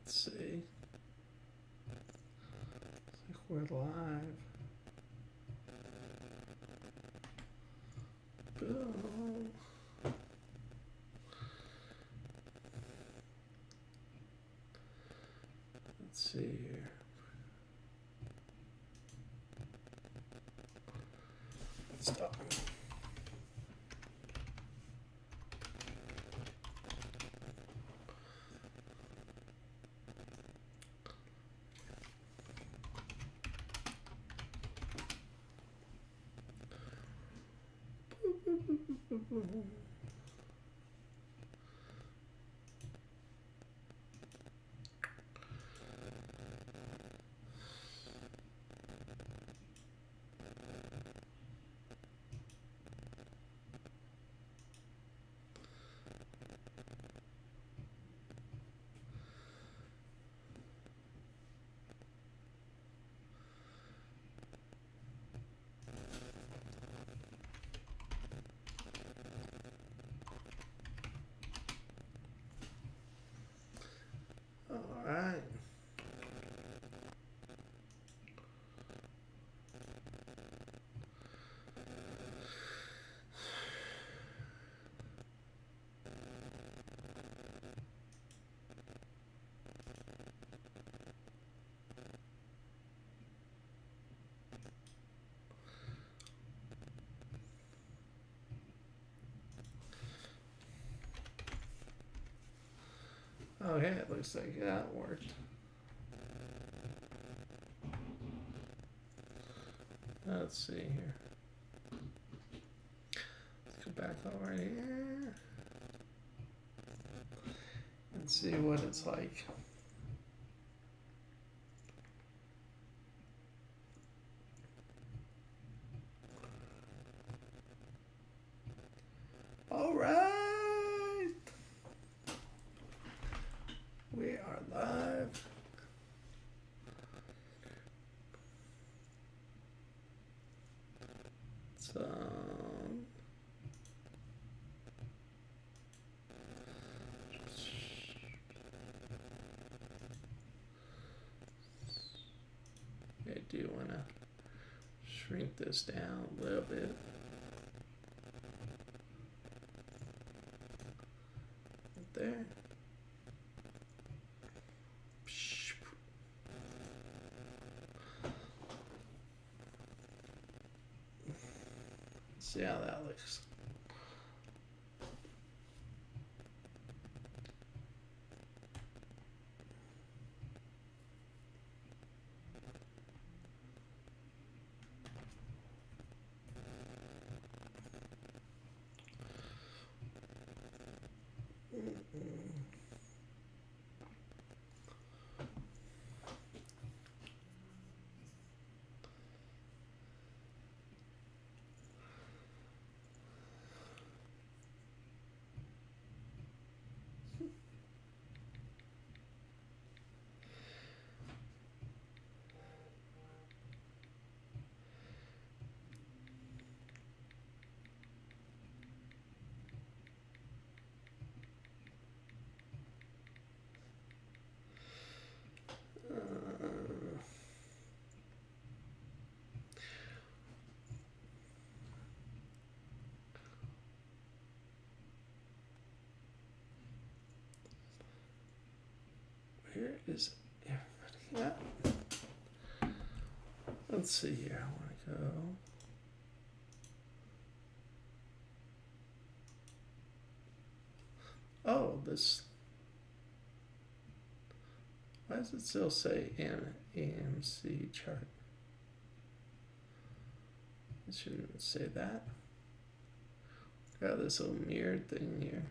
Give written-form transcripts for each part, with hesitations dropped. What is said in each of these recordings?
Let's see. Looks like we're live. Boom. Let's see here. Stop. All right. Okay, it looks like that worked. Let's see here. Let's go back over here and see what it's like. All right. We are live. So, I do want to shrink this down a little bit. Right there. See how that looks. Where is everybody at? Let's see here. I want to go. Oh, this. Why does it still say an AMC chart? It shouldn't say that. Got this little mirrored thing here.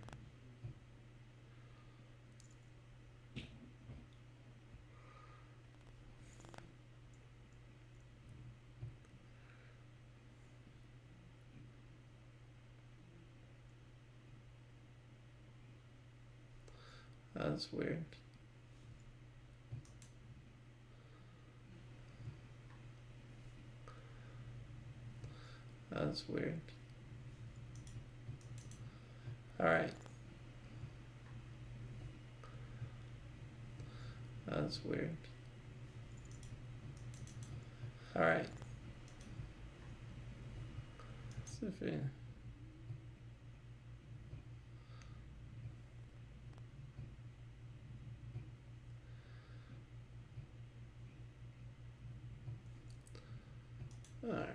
That's weird. That's weird. All right. That's weird. Alright. See if we... Alright.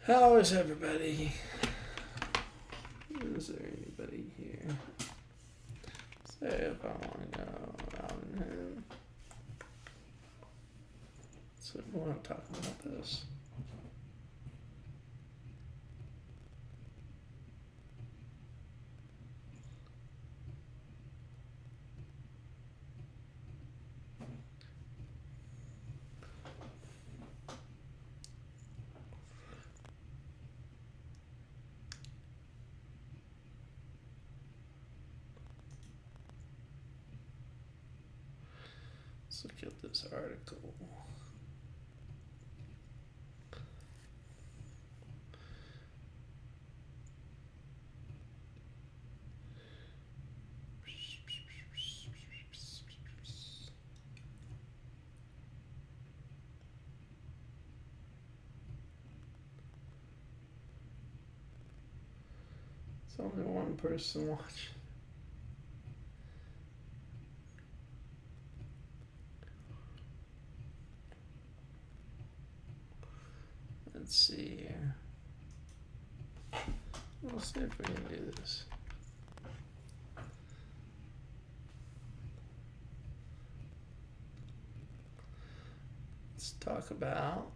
How is everybody? Is there anybody here? Say if I want to go Robinhood. So we want to talk about this. Let's look at this article. It's only one person watching. Let's see here. We'll see if we can do this. Let's talk about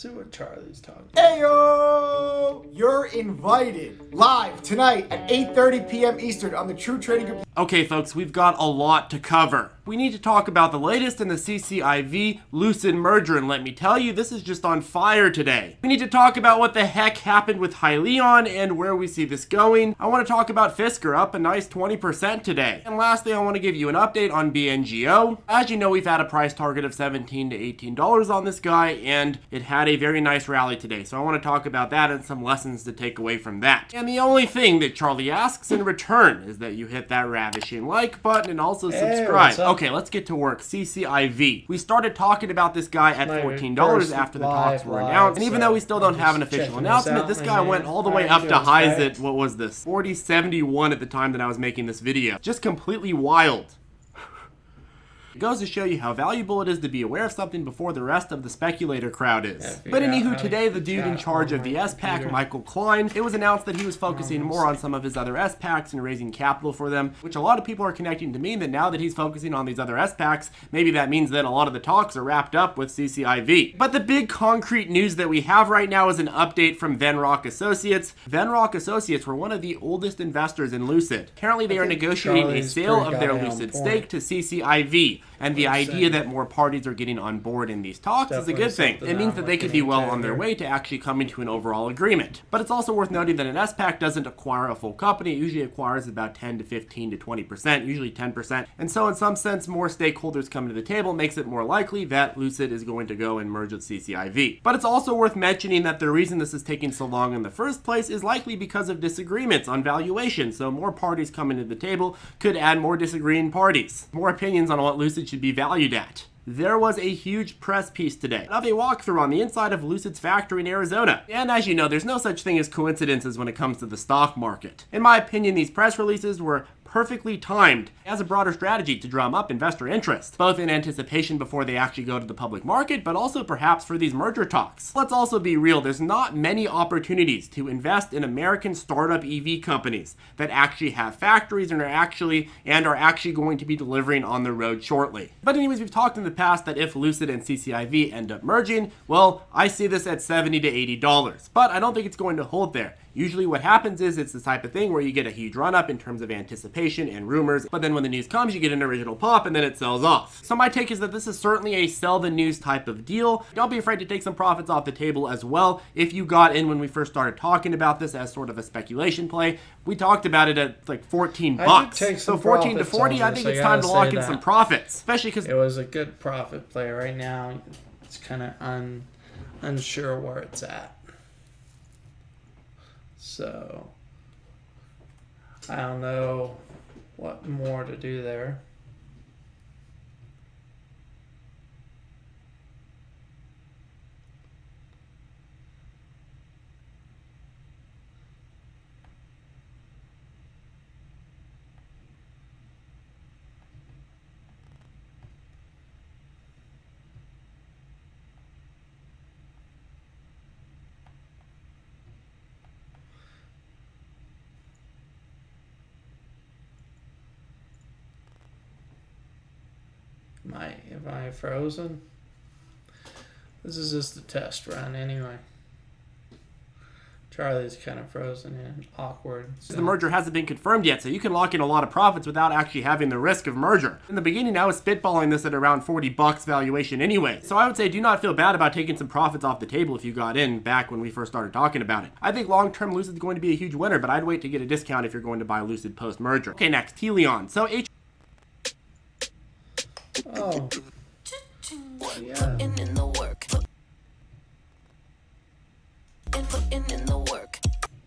see what Charlie's talking about. Heyo! You're invited live tonight at 8:30 p.m. Eastern on the True Trading Group. Okay, folks, we've got a lot to cover. We need to talk about the latest in the CCIV Lucid merger, and let me tell you, this is just on fire today. We need to talk about what the heck happened with Hyliion and where we see this going. I want to talk about Fisker, up a nice 20% today. And lastly, I want to give you an update on BNGO. As you know, we've had a price target of $17 to $18 on this guy, and it had a very nice rally today. So I want to talk about that and some lessons to take away from that. And the only thing that Charlie asks in return is that you hit that ravishing like button and also subscribe. Okay, let's get to work. CCIV. We started talking about this guy at $14 after the talks were announced. And even though we still don't have an official announcement, this guy went all the way up to highs at, what was this? 40.71 at the time that I was making this video. Just completely wild. It goes to show you how valuable it is to be aware of something before the rest of the speculator crowd is. But anywho, today the dude in charge of the SPAC, Michael Klein, it was announced that he was focusing more on some of his other SPACs and raising capital for them, which a lot of people are connecting to me that now that he's focusing on these other SPACs, maybe that means that a lot of the talks are wrapped up with CCIV. But the big concrete news that we have right now is an update from Venrock Associates. Venrock Associates were one of the oldest investors in Lucid. Apparently they are negotiating a sale of their Lucid stake to CCIV. And the idea that more parties are getting on board in these talks is a good thing. It means that they could be well on their way to actually coming to an overall agreement. But it's also worth noting that an SPAC doesn't acquire a full company. It usually acquires about 10 to 15 to 20%, usually 10%. And so in some sense, more stakeholders coming to the table makes it more likely that Lucid is going to go and merge with CCIV. But it's also worth mentioning that the reason this is taking so long in the first place is likely because of disagreements on valuation. So more parties coming to the table could add more disagreeing parties. More opinions on what Lucid should be valued at. There was a huge press piece today of a walkthrough on the inside of Lucid's factory in Arizona. And as you know, there's no such thing as coincidences when it comes to the stock market. In my opinion, these press releases were perfectly timed as a broader strategy to drum up investor interest, both in anticipation before they actually go to the public market, but also perhaps for these merger talks. Let's also be real, there's not many opportunities to invest in American startup EV companies that actually have factories and are actually going to be delivering on the road shortly. But anyways, we've talked in the past that if Lucid and CCIV end up merging, well, I see this at $70 to $80, but I don't think it's going to hold there. Usually what happens is it's the type of thing where you get a huge run up in terms of anticipation and rumors, but then when the news comes, you get an original pop and then it sells off. So my take is that this is certainly a sell the news type of deal. Don't be afraid to take some profits off the table as well. If you got in when we first started talking about this as sort of a speculation play, we talked about it at like 14 bucks. So 14 to 40, I think it's time to lock in some profits, especially because it was a good profit play. Right now, it's kind of unsure where it's at. So I don't know what more to do there. Am I frozen? This is just a test run anyway. Charlie's kind of frozen and awkward. The merger hasn't been confirmed yet, so you can lock in a lot of profits without actually having the risk of merger. In the beginning, I was spitballing this at around 40 bucks valuation anyway. So I would say do not feel bad about taking some profits off the table if you got in back when we first started talking about it. I think long-term Lucid's going to be a huge winner, but I'd wait to get a discount if you're going to buy Lucid post-merger. Okay, next, Helion. So Oh. Yeah. Putting in the work. Putting in the work.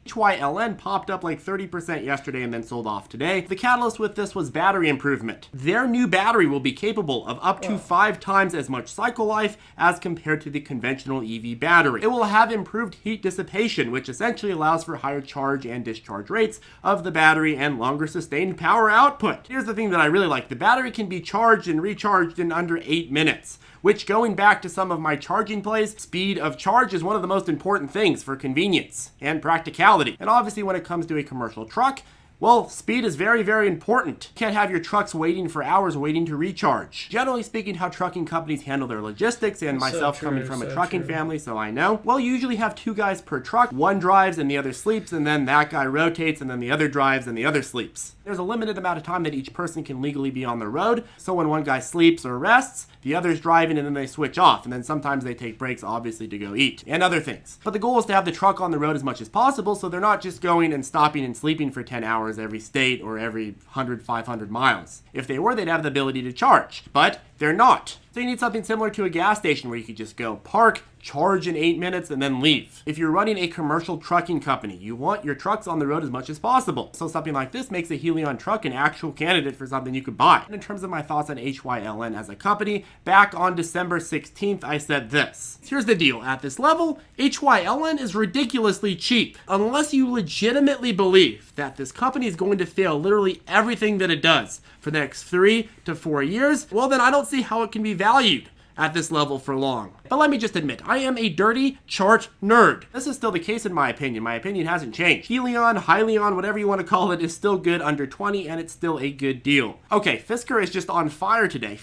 HYLN popped up like 30% yesterday and then sold off today. The catalyst with this was battery improvement. Their new battery will be capable of up to 5 times as much cycle life as compared to the conventional EV battery. It will have improved heat dissipation, which essentially allows for higher charge and discharge rates of the battery and longer sustained power output. Here's the thing that I really like. The battery can be charged and recharged in under 8 minutes. Which, going back to some of my charging plays, speed of charge is one of the most important things for convenience and practicality. And obviously when it comes to a commercial truck, well, speed is very, very important. You can't have your trucks waiting for hours waiting to recharge. Generally speaking, how trucking companies handle their logistics, and myself coming from a trucking family, so I know. Well, you usually have 2 guys per truck. One drives and the other sleeps, and then that guy rotates, and then the other drives and the other sleeps. There's a limited amount of time that each person can legally be on the road, so when one guy sleeps or rests, the other's driving and then they switch off, and then sometimes they take breaks, obviously, to go eat, and other things. But the goal is to have the truck on the road as much as possible, so they're not just going and stopping and sleeping for 10 hours every state or every 100, 500 miles. If they were, they'd have the ability to charge, but they're not. So you need something similar to a gas station where you could just go park, charge in 8 minutes, and then leave. If you're running a commercial trucking company, you want your trucks on the road as much as possible. So something like this makes a Helion truck an actual candidate for something you could buy. And in terms of my thoughts on HYLN as a company, back on December 16th, I said this. Here's the deal. At this level, HYLN is ridiculously cheap. Unless you legitimately believe that this company is going to fail literally everything that it does for the next 3 to 4 years, well then I don't see how it can be valued at this level for long. But let me just admit, I am a dirty chart nerd. This is still the case in my opinion. My opinion hasn't changed. Helion, Hyliion, whatever you want to call it, is still good under 20, and it's still a good deal. Okay, Fisker is just on fire today.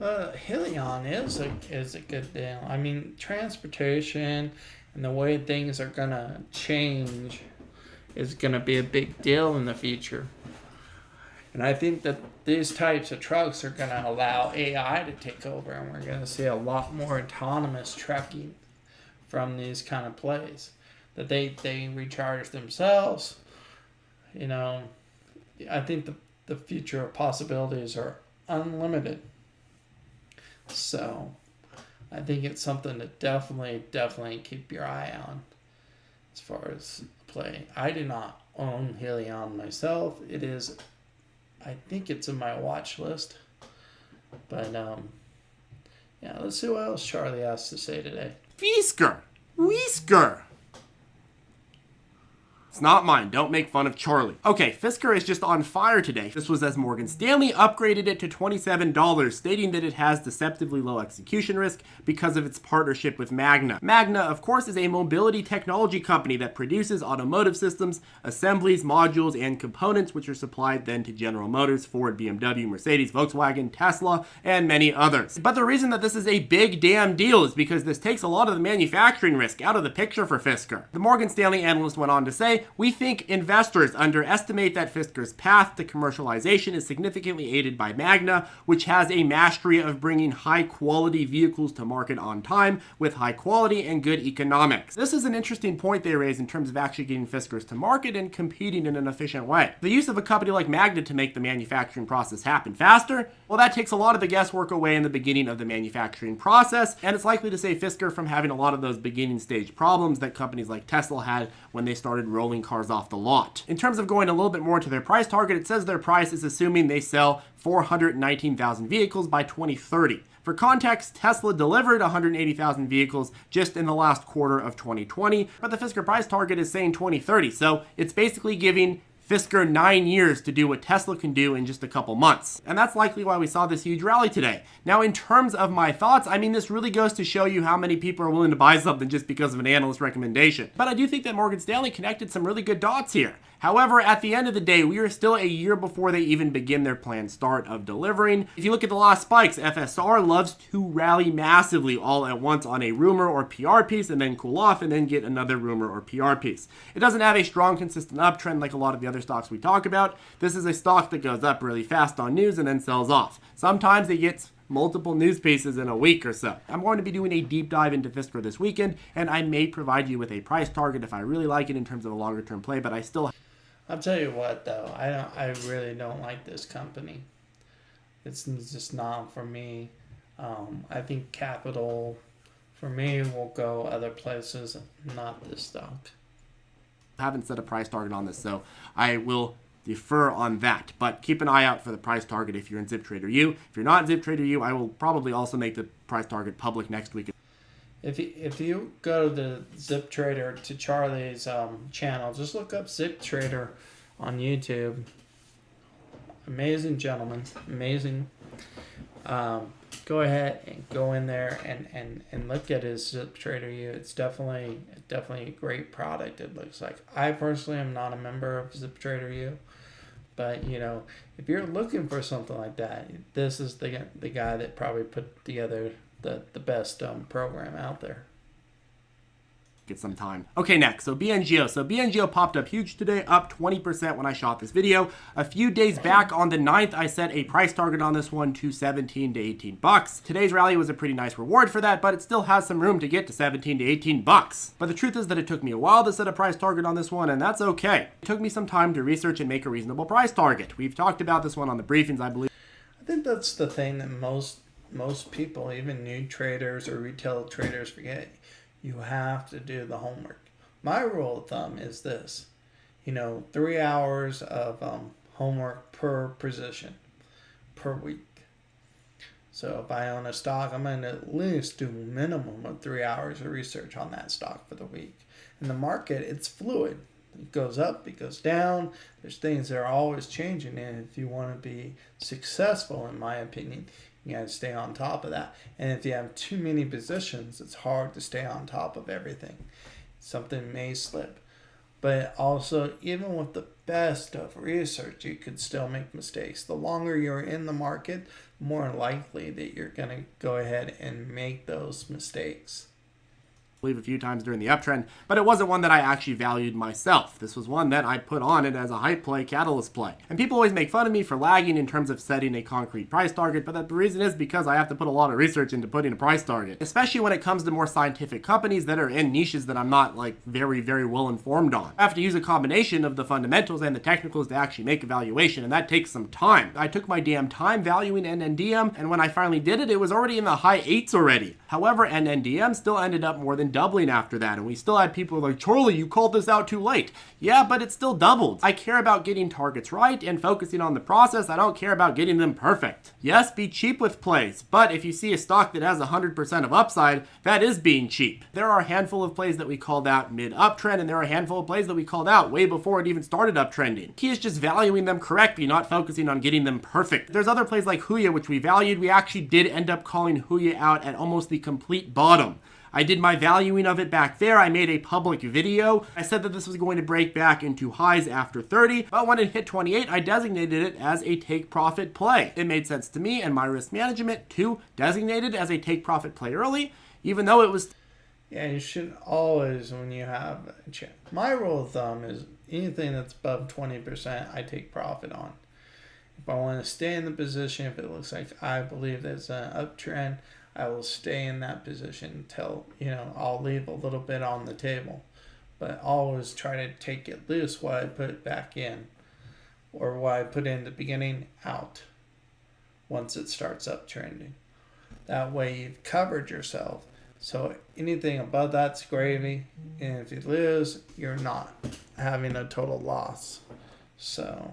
Helion is a good deal. I mean, transportation and the way things are gonna change is gonna be a big deal in the future. And I think that these types of trucks are going to allow AI to take over, and we're going to see a lot more autonomous trucking from these kind of plays. That they recharge themselves. You know, I think the future possibilities are unlimited. So I think it's something to definitely keep your eye on as far as play. I do not own Helion myself. It is, I think it's in my watch list. But, yeah, let's see what else Charlie has to say today. Fisker. It's not mine. Don't make fun of Charlie. Okay, Fisker is just on fire today. This was as Morgan Stanley upgraded it to $27, stating that it has deceptively low execution risk because of its partnership with Magna. Magna, of course, is a mobility technology company that produces automotive systems, assemblies, modules, and components, which are supplied then to General Motors, Ford, BMW, Mercedes, Volkswagen, Tesla, and many others. But the reason that this is a big damn deal is because this takes a lot of the manufacturing risk out of the picture for Fisker. The Morgan Stanley analyst went on to say, "We think investors underestimate that Fisker's path to commercialization is significantly aided by Magna, which has a mastery of bringing high-quality vehicles to market on time with high quality and good economics." This is an interesting point they raise in terms of actually getting Fiskers to market and competing in an efficient way. The use of a company like Magna to make the manufacturing process happen faster, well, that takes a lot of the guesswork away in the beginning of the manufacturing process, and it's likely to save Fisker from having a lot of those beginning stage problems that companies like Tesla had when they started rolling cars off the lot. In terms of going a little bit more to their price target, it says their price is assuming they sell 419,000 vehicles by 2030. For context, Tesla delivered 180,000 vehicles just in the last quarter of 2020, but the Fisker price target is saying 2030, so it's basically giving Fisker 9 years to do what Tesla can do in just a couple months. And that's likely why we saw this huge rally today. Now, in terms of my thoughts, I mean, this really goes to show you how many people are willing to buy something just because of an analyst recommendation. But I do think that Morgan Stanley connected some really good dots here. However, at the end of the day, we are still a year before they even begin their planned start of delivering. If you look at the last spikes, FSR loves to rally massively all at once on a rumor or PR piece and then cool off and then get another rumor or PR piece. It doesn't have a strong, consistent uptrend like a lot of the other stocks we talk about. This is a stock that goes up really fast on news and then sells off. Sometimes it gets multiple news pieces in a week or so. I'm going to be doing a deep dive into Fisker this weekend, and I may provide you with a price target if I really like it in terms of a longer term play, but I'll tell you what, though, I really don't like this company. It's just not for me. I think capital, for me, will go other places, not this stock. I haven't set a price target on this, so I will defer on that. But keep an eye out for the price target if you're in ZipTrader-U. If you're not in ZipTrader-U, I will probably also make the price target public next week. If you go to the ZipTrader to Charlie's channel, just look up ZipTrader on YouTube. Amazing gentleman, amazing. Go ahead and go in there and look at his ZipTrader-U. It's definitely a great product. It looks like. I personally am not a member of ZipTrader-U, but you know, if you're looking for something like that, this is the guy that probably put together the best program out there. Get some time. Okay, next, so BNGO. So BNGO popped up huge today, up 20% when I shot this video. A few days back on the 9th, I set a price target on this one to 17 to 18 bucks. Today's rally was a pretty nice reward for that, but it still has some room to get to 17 to 18 bucks. But the truth is that it took me a while to set a price target on this one, and that's okay. It took me some time to research and make a reasonable price target. We've talked about this one on the briefings, I believe. I think that's the thing that most people, even new traders or retail traders, forget. You have to do the homework. My rule of thumb is this, 3 hours of homework per position per week. So if I own a stock, I'm going to at least do a minimum of 3 hours of research on that stock for the week. In the market, it's fluid. It goes up, it goes down. There's things that are always changing, and if you want to be successful, in my opinion, you got to stay on top of that. And if you have too many positions, it's hard to stay on top of everything. Something may slip. But also, even with the best of research, you could still make mistakes. The longer you're in the market, the more likely that you're going to go ahead and make those mistakes. A few times during the uptrend, but it wasn't one that I actually valued myself. This was one that I put on it as a hype play, catalyst play. And people always make fun of me for lagging in terms of setting a concrete price target, but the reason is because I have to put a lot of research into putting a price target, especially when it comes to more scientific companies that are in niches that I'm not very, very well informed on. I have to use a combination of the fundamentals and the technicals to actually make a valuation, and that takes some time. I took my damn time valuing NNDM, and when I finally did it, it was already in the high 8s already. However, NNDM still ended up more than then doubling after that. And we still had people like, Charlie, you called this out too late. Yeah, but it still doubled. I care about getting targets right and focusing on the process. I don't care about getting them perfect. Yes, be cheap with plays, but if you see a stock that has 100% of upside, that is being cheap. There are a handful of plays that we called out mid-uptrend, and there are a handful of plays that we called out way before it even started uptrending. Key is just valuing them correctly, not focusing on getting them perfect. There's other plays like Huya, which we valued. We actually did end up calling Huya out at almost the complete bottom. I did my valuing of it back there. I made a public video. I said that this was going to break back into highs after 30, but when it hit 28, I designated it as a take profit play. It made sense to me and my risk management to designate it as a take profit play early, even though it was... Yeah, you should always, when you have a chance. My rule of thumb is anything that's above 20%, I take profit on. If I want to stay in the position, if it looks like I believe there's an uptrend, I will stay in that position until, I'll leave a little bit on the table. But always try to take it loose while I put it back in. Or what I put in the beginning out once it starts uptrending. That way you've covered yourself. So anything above that's gravy. And if you lose, you're not having a total loss. So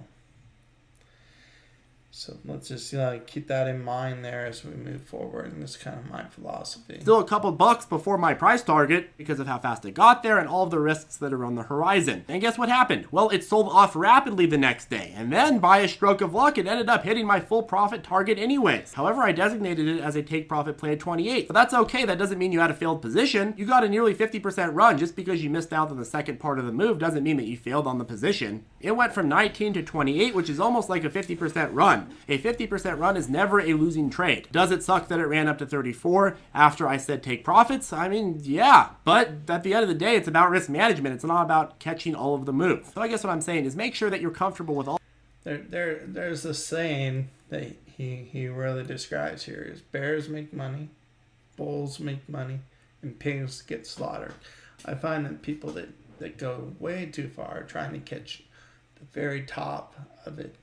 let's just keep that in mind there as we move forward, and that's kind of my philosophy. Still a couple bucks before my price target because of how fast it got there and all of the risks that are on the horizon. And guess what happened? Well, it sold off rapidly the next day, and then by a stroke of luck, it ended up hitting my full profit target anyways. However, I designated it as a take profit play at 28. But that's okay. That doesn't mean you had a failed position. You got a nearly 50% run. Just because you missed out on the second part of the move doesn't mean that you failed on the position. It went from 19 to 28, which is almost like a 50% run. A 50% run is never a losing trade. Does it suck that it ran up to 34 after I said take profits? I mean, yeah, but at the end of the day, it's about risk management. It's not about catching all of the moves. So I guess what I'm saying is make sure that you're comfortable with all. There's a saying that he really describes here is bears make money, bulls make money, and pigs get slaughtered. I find that people that go way too far trying to catch the very top of it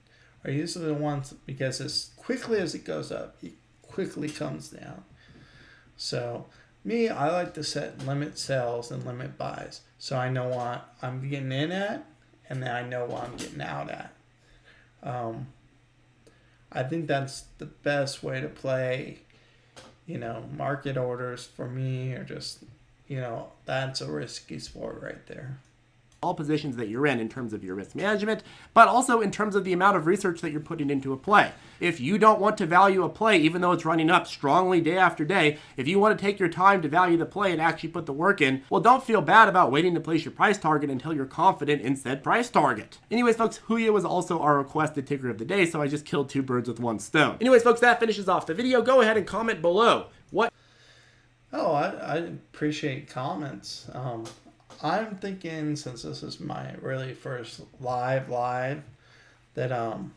are usually the ones, because as quickly as it goes up, it quickly comes down. So me, I like to set limit sells and limit buys. So I know what I'm getting in at, and then I know what I'm getting out at. I think that's the best way to play, market orders for me, or just, that's a risky sport right there. All positions that you're in terms of your risk management, but also in terms of the amount of research that you're putting into a play. If you don't want to value a play, even though it's running up strongly day after day, if you want to take your time to value the play and actually put the work in, well, don't feel bad about waiting to place your price target until you're confident in said price target. Anyways, folks, Huya was also our requested ticker of the day, so I just killed two birds with one stone. Anyways, folks, that finishes off the video. Go ahead and comment below. I appreciate comments. I'm thinking, since this is my really first live, that I'm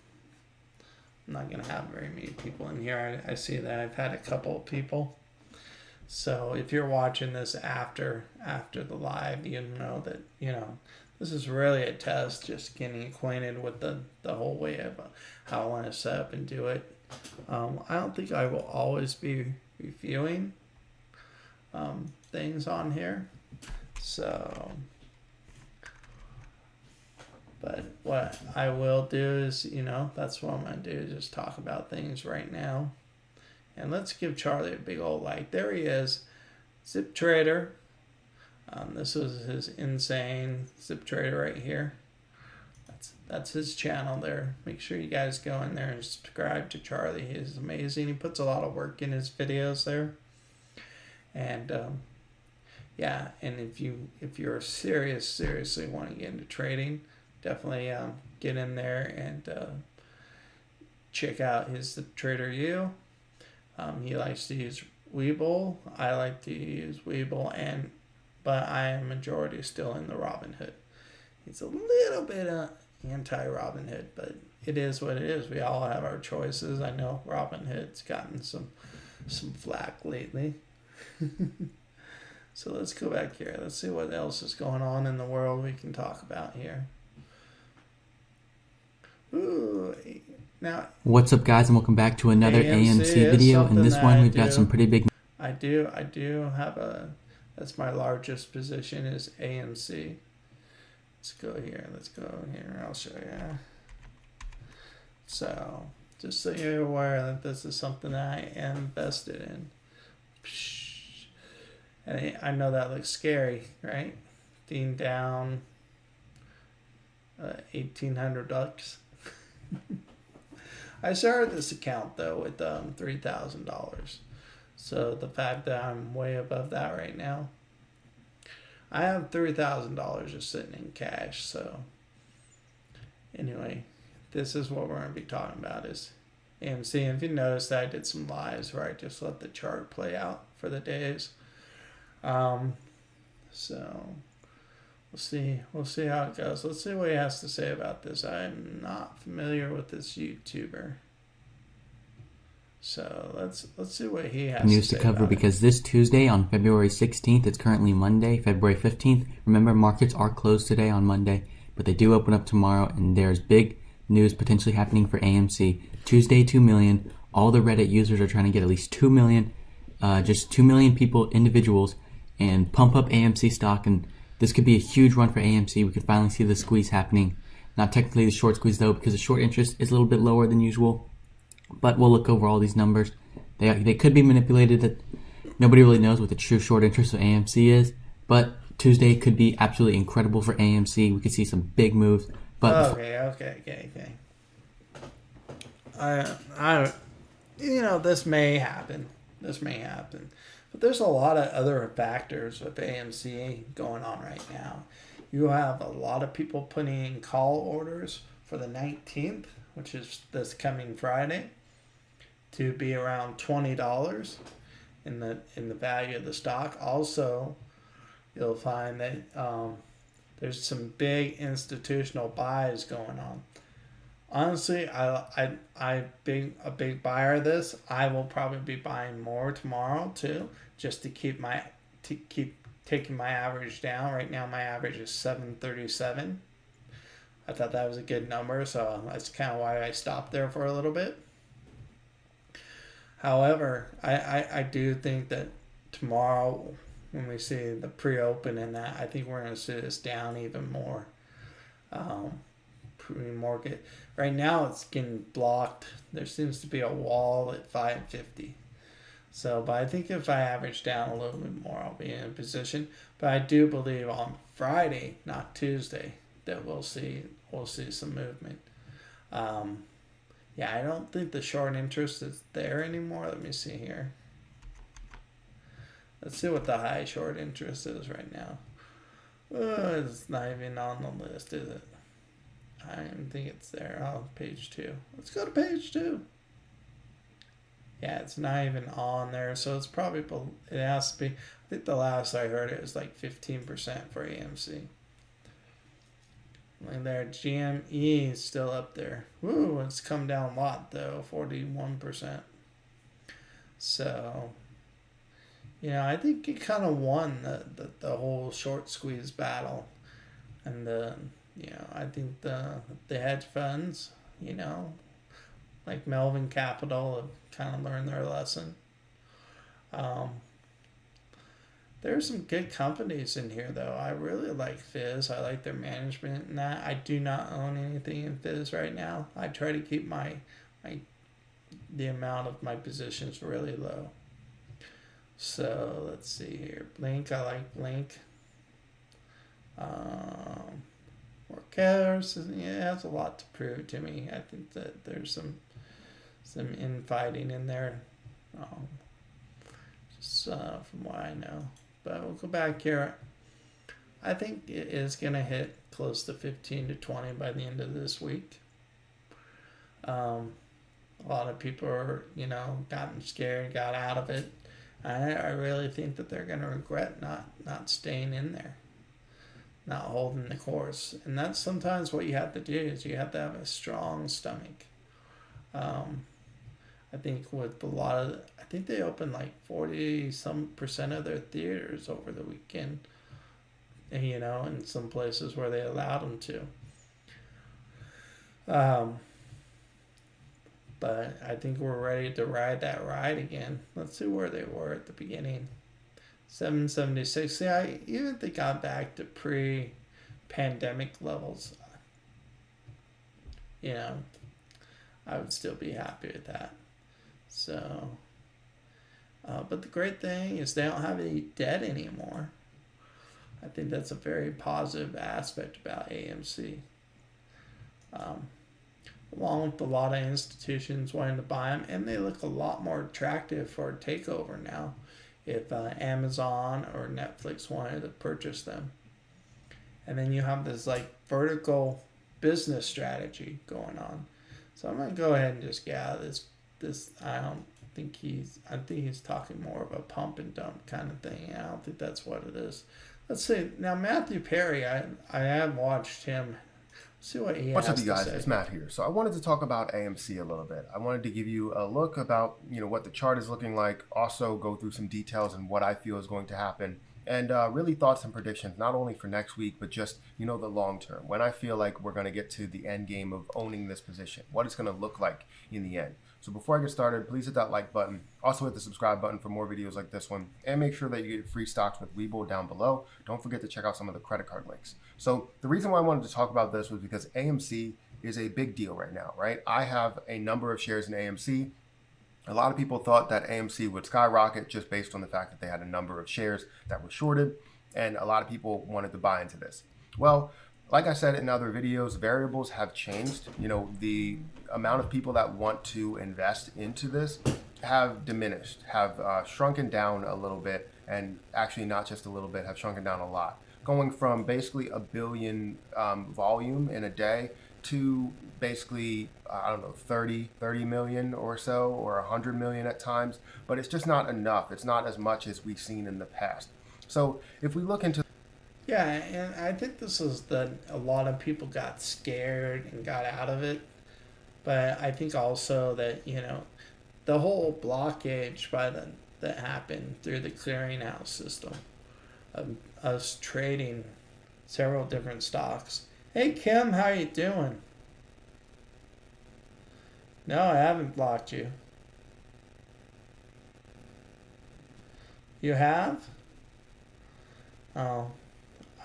not going to have very many people in here. I see that I've had a couple of people. So if you're watching this after the live, you know that, this is really a test, just getting acquainted with the whole way of how I want to set up and do it. I don't think I will always be reviewing things on here. So, but what I will do is, that's what I'm going to do, is just talk about things right now. And let's give Charlie a big old like. There he is, Zip Trader. This was his insane Zip Trader right here. That's his channel there. Make sure you guys go in there and subscribe to Charlie. He's amazing. He puts a lot of work in his videos there. And, yeah, and if you're seriously want to get into trading, definitely get in there and check out his Trader U. He likes to use Webull. I like to use Webull, but I am majority still in the Robinhood. It's a little bit anti-Robinhood, but it is what it is. We all have our choices. I know Robinhood's gotten some flack lately. So let's go back here. Let's see what else is going on in the world we can talk about here. Ooh, now. What's up, guys, and welcome back to another AMC video. In this one, we've got some pretty big. I do have That's my largest position is AMC. Let's go here. I'll show you. So, just so you're aware that this is something that I am invested in. And I know that looks scary, right? Being down $1,800. I started this account though with $3,000. So the fact that I'm way above that right now, I have $3,000 just sitting in cash. So anyway, this is what we're going to be talking about is AMC. And if you notice, I did some lives where I just let the chart play out for the days. So we'll see how it goes. Let's see what he has to say about this. I'm not familiar with this YouTuber. So let's see what he has News to to say cover about because this Tuesday on February 16th, it's currently Monday, February 15th. Remember, markets are closed today on Monday, but they do open up tomorrow, and there's big news potentially happening for AMC. Tuesday, 2 million. All the Reddit users are trying to get at least 2 million, just 2 million people, individuals, and pump up AMC stock. And this could be a huge run for AMC. We could finally see the squeeze happening. Not technically the short squeeze, though, because the short interest is a little bit lower than usual. But we'll look over all these numbers. They could be manipulated. That nobody really knows what the true short interest of AMC is. But Tuesday could be absolutely incredible for AMC. We could see some big moves. But Okay. I this may happen. But there's a lot of other factors with AMC going on right now. You have a lot of people putting in call orders for the 19th, which is this coming Friday, to be around $20 in the value of the stock. Also, you'll find that there's some big institutional buys going on. Honestly, I'm a big buyer of this. I will probably be buying more tomorrow too, just to keep taking my average down. Right now, my average is 737. I thought that was a good number, so that's kind of why I stopped there for a little bit. However, I do think that tomorrow, when we see the pre-open and that, I think we're going to see this down even more. Pre-market. Right now, it's getting blocked. There seems to be a wall at 550. So, but I think if I average down a little bit more, I'll be in a position. But I do believe on Friday, not Tuesday, that we'll see some movement. I don't think the short interest is there anymore. Let me see here. Let's see what the high short interest is right now. It's not even on the list, is it? I don't think it's there. Oh, page 2. Let's go to page 2. Yeah, it's not even on there, so it's probably, it has to be, I think the last I heard it was like 15% for AMC. Like there, GME is still up there. Woo, it's come down a lot though, 41%. So, I think it kind of won the whole short squeeze battle. And I think the hedge funds, like Melvin Capital have kind of learned their lesson. There's some good companies in here, though. I really like Fizz. I like their management and that. I do not own anything in Fizz right now. I try to keep the amount of my positions really low. So let's see here. Blink, I like Blink. Workers, it has a lot to prove to me. I think that there's some infighting in there, just from what I know. But we'll go back here. I think it is going to hit close to 15 to 20 by the end of this week. A lot of people are, gotten scared, got out of it. I really think that they're going to regret not staying in there, not holding the course. And that's sometimes what you have to do, is you have to have a strong stomach. I think with I think they opened like 40% of their theaters over the weekend, in some places where they allowed them to. But I think we're ready to ride that ride again. Let's see where they were at the beginning. 776. Yeah, even if they got back to pre-pandemic levels, you know, I would still be happy with that. So, but the great thing is they don't have any debt anymore. I think that's a very positive aspect about AMC. Along with a lot of institutions wanting to buy them, and they look a lot more attractive for a takeover now if Amazon or Netflix wanted to purchase them. And then you have this like vertical business strategy going on. So I'm gonna go ahead and just get out of this. I think he's talking more of a pump and dump kind of thing. I don't think that's what it is. Let's see. Now Matthew Perry, I have watched him. See what he What's has up, you to guys? say. It's Matt here. So I wanted to talk about AMC a little bit. I wanted to give you a look about what the chart is looking like. Also go through some details and what I feel is going to happen, and really thoughts and predictions, not only for next week, but just the long term. When I feel like we're going to get to the end game of owning this position, what it's going to look like in the end. So before I get started, please hit that like button. Also hit the subscribe button for more videos like this one. And make sure that you get free stocks with Webull down below. Don't forget to check out some of the credit card links. So the reason why I wanted to talk about this was because AMC is a big deal right now, right? I have a number of shares in AMC. A lot of people thought that AMC would skyrocket just based on the fact that they had a number of shares that were shorted. And a lot of people wanted to buy into this. Well, like I said in other videos, variables have changed. The amount of people that want to invest into this have diminished, have shrunken down a little bit, and actually not just a little bit, have shrunken down a lot. Going from basically a billion volume in a day to basically, 30 million or so, or 100 million at times. But it's just not enough. It's not as much as we've seen in the past. So if we look into Yeah, and I think this is that a lot of people got scared and got out of it. But I think also that, the whole blockage that happened through the clearinghouse system of us trading several different stocks. Hey Kim, how you doing? No, I haven't blocked you. You have? Oh.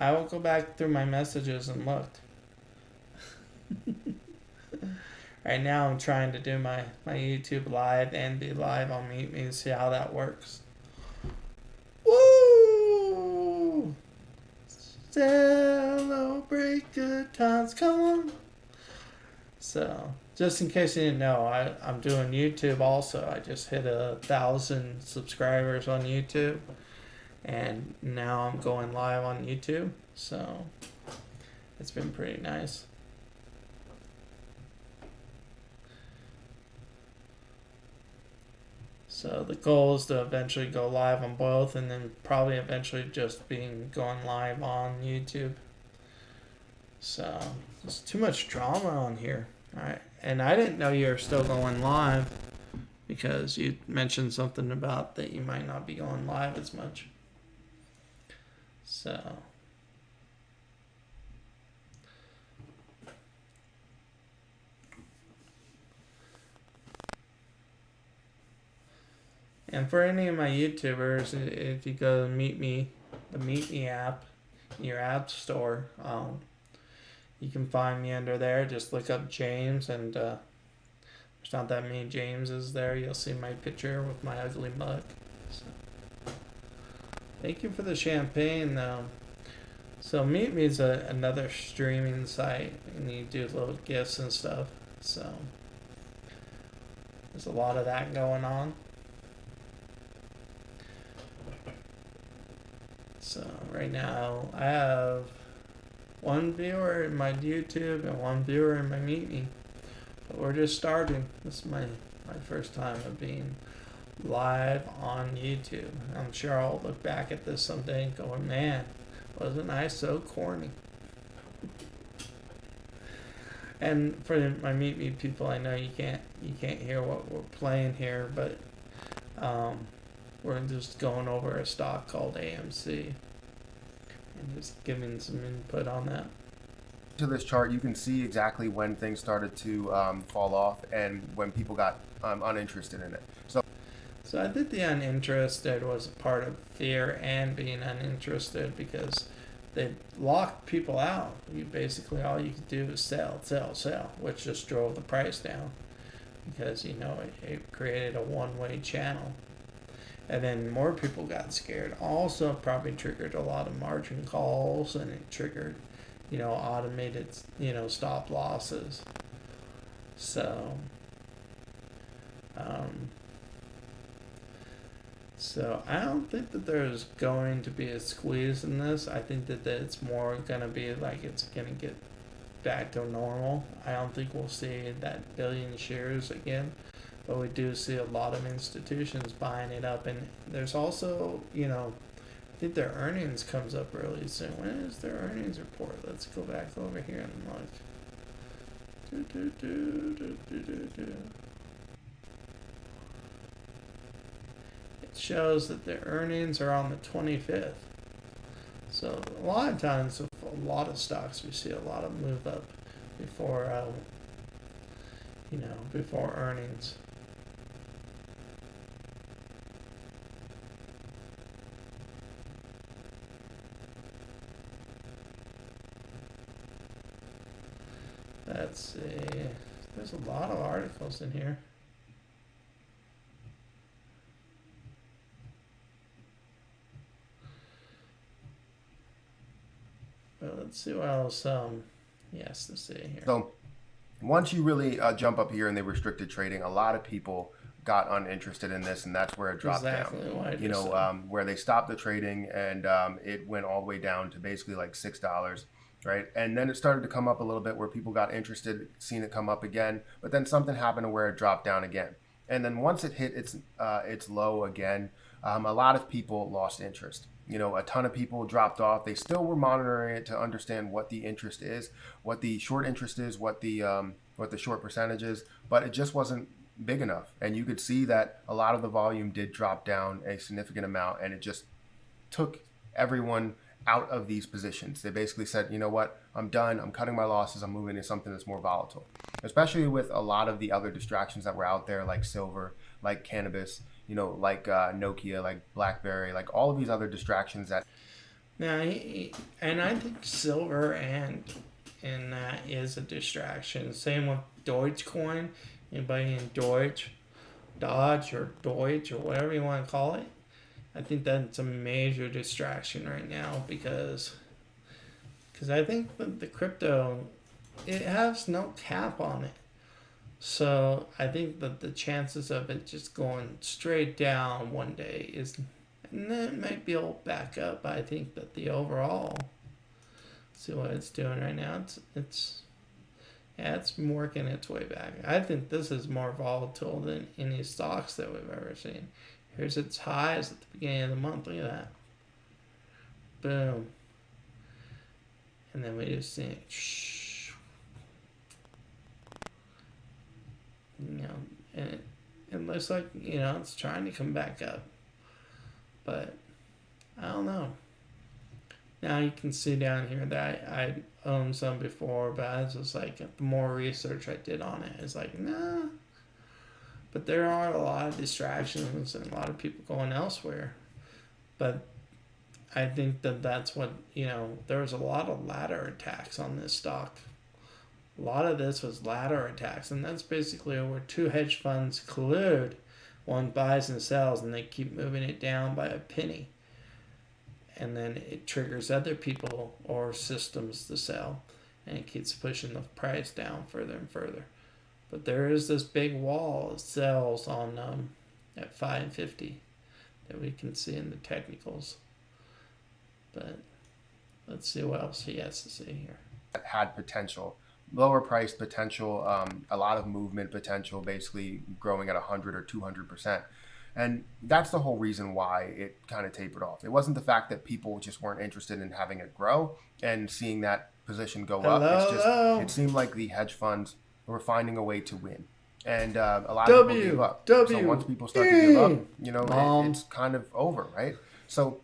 I will go back through my messages and look. Right now I'm trying to do my YouTube live and be live on Meet Me and see how that works. Woo! Celebrate good times, come on. So, just in case you didn't know, I'm doing YouTube also. I just hit 1,000 subscribers on YouTube. And now I'm going live on YouTube, so it's been pretty nice. So the goal is to eventually go live on both, and then probably eventually just going live on YouTube. So there's too much drama on here. All right, and I didn't know you were still going live because you mentioned something about that you might not be going live as much. So, and for any of my YouTubers, if you go to the Meet Me app, in your app store, you can find me under there. Just look up James, and there's not that many Jameses there. You'll see my picture with my ugly mug. So. Thank you for the champagne, though. So Meet Me is another streaming site, and you do little gifts and stuff. So there's a lot of that going on. So right now I have one viewer in my YouTube and one viewer in my Meet Me. But we're just starting. This is my first time of being live on YouTube. I'm sure I'll look back at this someday and go, man, wasn't I so corny? And for my Meet Me people, I know you can't hear what we're playing here, but we're just going over a stock called AMC and just giving some input on that. to this chart, you can see exactly when things started to fall off and when people got uninterested in it. So I think the uninterested was a part of fear and being uninterested because they locked people out. You basically all you could do is sell, sell, sell, which just drove the price down because it created a one-way channel. And then more people got scared. Also, probably triggered a lot of margin calls, and it triggered, automated, stop losses. So, so I don't think that there's going to be a squeeze in this. I think that it's more gonna be like it's gonna get back to normal. I don't think we'll see that billion shares again. But we do see a lot of institutions buying it up, and there's also, I think their earnings comes up really soon. When is their earnings report? Let's go back over here and look. It shows that their earnings are on the 25th. So a lot of times, with a lot of stocks, we see a lot of move up before, before earnings. Let's see. There's a lot of articles in here. Well, let's see what else yes, to see here. So once you really jump up here in the restricted trading, a lot of people got uninterested in this, and that's where it dropped Exactly down. what I just said. Where they stopped the trading, and it went all the way down to basically like $6. Right, and then it started to come up a little bit where people got interested, seen it come up again, but then something happened where it dropped down again. And then once it hit its low again, a lot of people lost interest. A ton of people dropped off. They still were monitoring it to understand what the interest is, what the short interest is, what the short percentage is, but it just wasn't big enough. And you could see that a lot of the volume did drop down a significant amount, and it just took everyone out of these positions. They basically said, you know what, I'm done, I'm cutting my losses, I'm moving to something that's more volatile. Especially with a lot of the other distractions that were out there, like silver, like cannabis, like Nokia, like BlackBerry, like all of these other distractions that. Now, and I think silver and that is a distraction. Same with Dogecoin. Anybody in Dodge or Deutsch or whatever you want to call it? I think that's a major distraction right now because I think that the crypto, it has no cap on it. So I think that the chances of it just going straight down one day is, and then it might be all back up. I think that the overall, see what it's doing right now. It's working its way back. I think this is more volatile than any stocks that we've ever seen. Here's its highs at the beginning of the month. Look at that. Boom. And then we just see it. And it looks like, it's trying to come back up. But I don't know. Now you can see down here that I owned some before, but I was just like, the more research I did on it, it's like, nah. But there are a lot of distractions and a lot of people going elsewhere. But I think that that's what, there was a lot of ladder attacks on this stock. A lot of this was ladder attacks. And that's basically where two hedge funds collude. One buys and sells, and they keep moving it down by a penny. And then it triggers other people or systems to sell. And it keeps pushing the price down further and further. But there is this big wall of sells on at 550 that we can see in the technicals. But let's see what else he has to say here. Had potential, lower price potential, a lot of movement potential, basically growing at 100 or 200%. And that's the whole reason why it kind of tapered off. It wasn't the fact that people just weren't interested in having it grow and seeing that position go up. It's just, it seemed like the hedge funds were finding a way to win. And a lot of people gave up. So once people start to give up, it's kind of over, right? So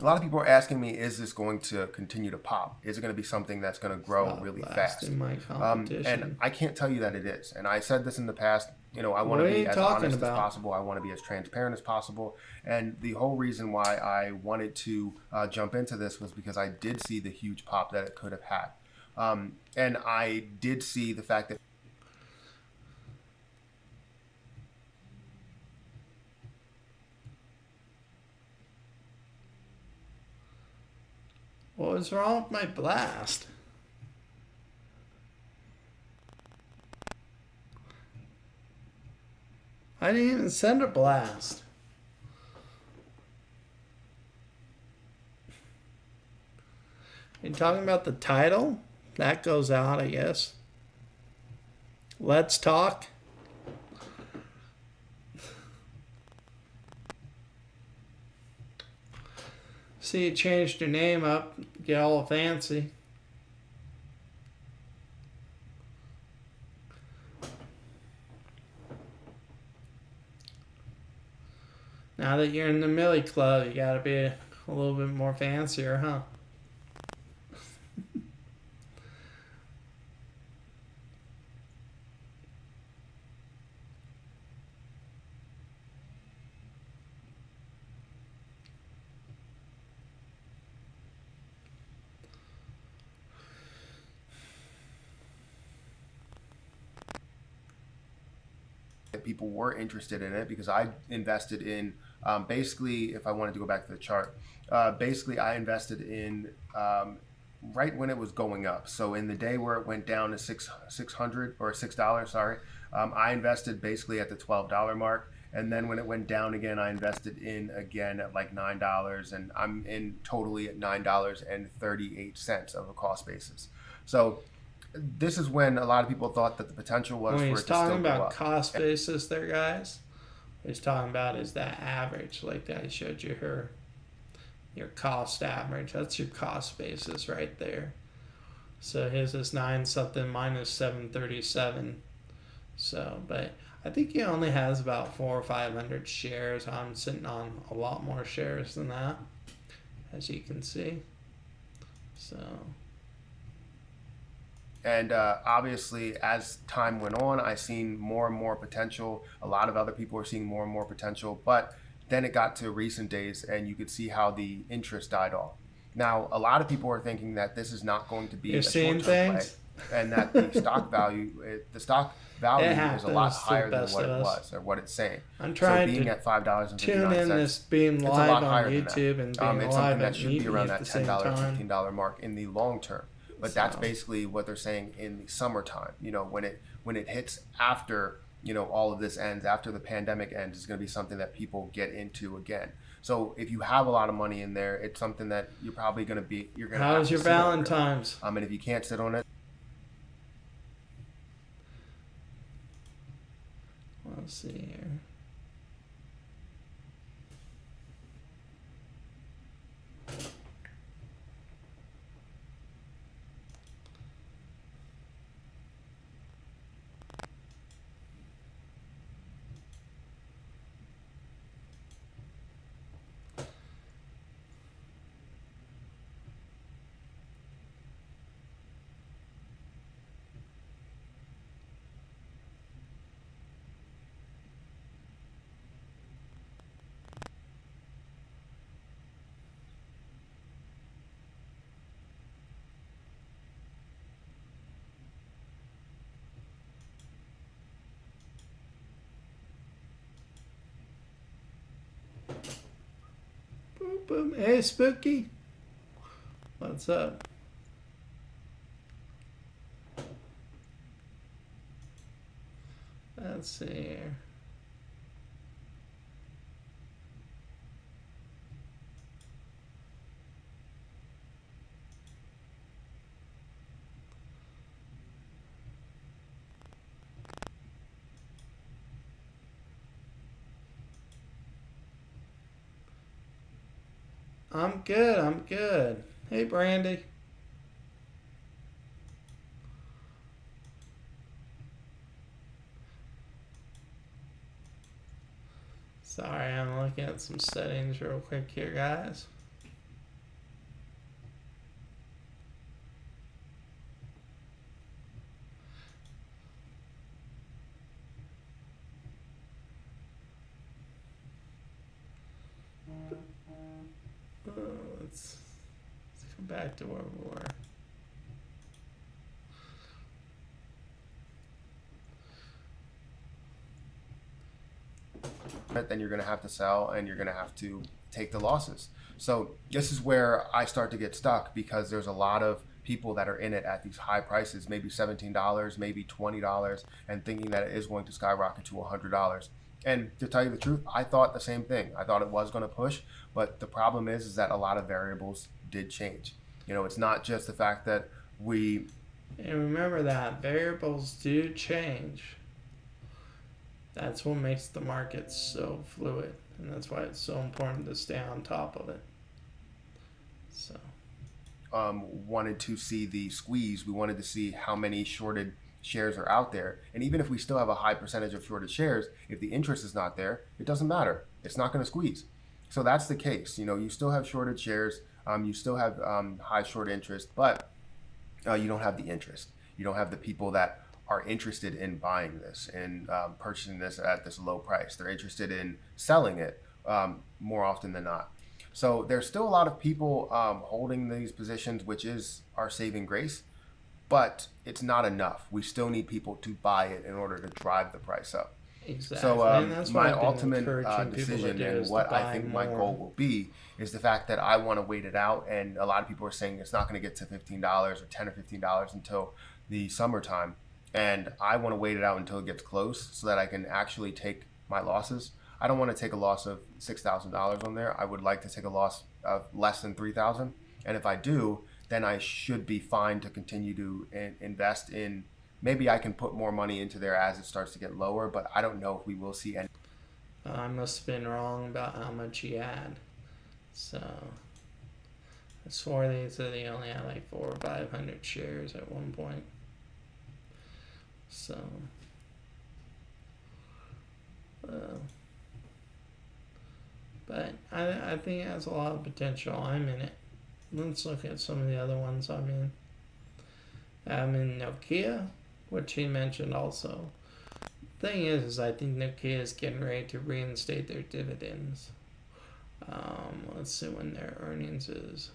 a lot of people are asking me, is this going to continue to pop? Is it going to be something that's going to grow really fast? In my competition. And I can't tell you that it is. And I said this in the past, I want What to are be you as talking honest about? as possible. I want to be as transparent as possible. And the whole reason why I wanted to jump into this was because I did see the huge pop that it could have had. And I did see the fact that What was wrong with my blast? I didn't even send a blast. You talking about the title? That goes out, I guess. Let's talk. See, you changed your name up, get all fancy. Now that you're in the Millie Club, you gotta be a little bit more fancier, huh? people were interested in it because I invested in basically, if I wanted to go back to the chart, basically I invested in right when it was going up. So in the day where it went down to 600 or $6, sorry, I invested basically at the $12 mark. And then when it went down again, I invested in again at like $9, and I'm in totally at $9.38 of a cost basis. So this is when a lot of people thought that the potential was When for he's it to still talking go about up. cost basis there, guys, what he's talking about is that average, like I showed you her, your cost average. That's your cost basis right there. So his is 9 something minus 737. So, but I think he only has about 400 or 500 shares. I'm sitting on a lot more shares than that, as you can see. So. And obviously, as time went on, I seen more and more potential. A lot of other people are seeing more and more potential. But then it got to recent days, and you could see how the interest died off. Now, a lot of people are thinking that this is not going to be You're a seeing short-term play, things? and that the stock value, is a lot happens to the higher than best what of it us. was or what it's saying. I'm So trying being to at $5.59, tune in this being it's a live lot on higher than YouTube that. and being It's live something that at should be Meet Me around at that the same $10, time. $15 mark in the long term. But that's So. basically what they're saying in the summertime. When it hits after all of this ends, after the pandemic ends, is going to be something that people get into again. So if you have a lot of money in there, it's something that you're probably going to be. You're going to. How's your Valentine's? And if you can't sit on it. Let's see here. Boom, boom. Hey, Spooky. What's up? Let's see here. I'm good. I'm good. Hey, Brandy. Sorry, I'm looking at some settings real quick here, guys. back to where we were. Then you're going to have to sell and you're going to have to take the losses. So this is where I start to get stuck, because there's a lot of people that are in it at these high prices, maybe $17, maybe $20, and thinking that it is going to skyrocket to $100. And to tell you the truth, I thought the same thing. I thought it was going to push, but the problem is that a lot of variables did change. You know, it's not just the fact that we... And remember that variables do change. That's what makes the market so fluid, and that's why it's so important to stay on top of it. So, wanted to see the squeeze. We wanted to see how many shorted shares are out there. And even if we still have a high percentage of shorted shares, if the interest is not there, it doesn't matter. It's not going to squeeze. So that's the case. You know, you still have shorted shares. You still have high short interest, but you don't have the interest. You don't have the people that are interested in buying this and purchasing this at this low price. They're interested in selling it more often than not. So there's still a lot of people holding these positions, which is our saving grace, but it's not enough. We still need people to buy it in order to drive the price up. exactly. So And that's what my I've been ultimate encouraging people to decision do, and is to what I buy think my more. goal will be is the fact that I want to wait it out. And a lot of people are saying it's not going to get to $15 or $10 or $15 until the summertime. And I want to wait it out until it gets close so that I can actually take my losses. I don't want to take a loss of $6,000 on there. I would like to take a loss of less than $3,000. And if I do, then I should be fine to continue to invest in. Maybe I can put more money into there as it starts to get lower, but I don't know if we will see any. I must have been wrong about how much he had. So, I swore they said he only had like 400 or 500 shares at one point. So, but I think it has a lot of potential. I'm in it. Let's look at some of the other ones I'm in. I'm in Nokia, which he mentioned also. Thing is I think Nokia is getting ready to reinstate their dividends. Let's see when their earnings is.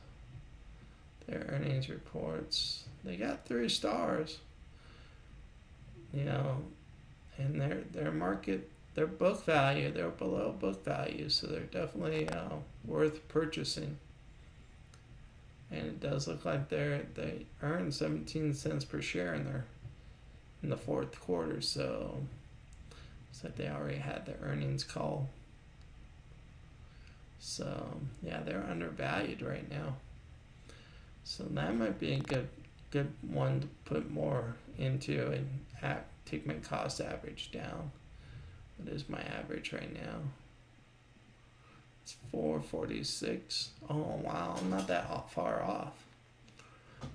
Their earnings reports. They got 3 stars. You know, and their market, their book value, they're below book value, so they're definitely worth purchasing. And it does look like they earned 17 cents per share in the fourth quarter, so looks like they already had their earnings call. So yeah, they're undervalued right now. So that might be a good one to put more into and take my cost average down. What is my average right now? It's 446. Oh wow, I'm not that far off.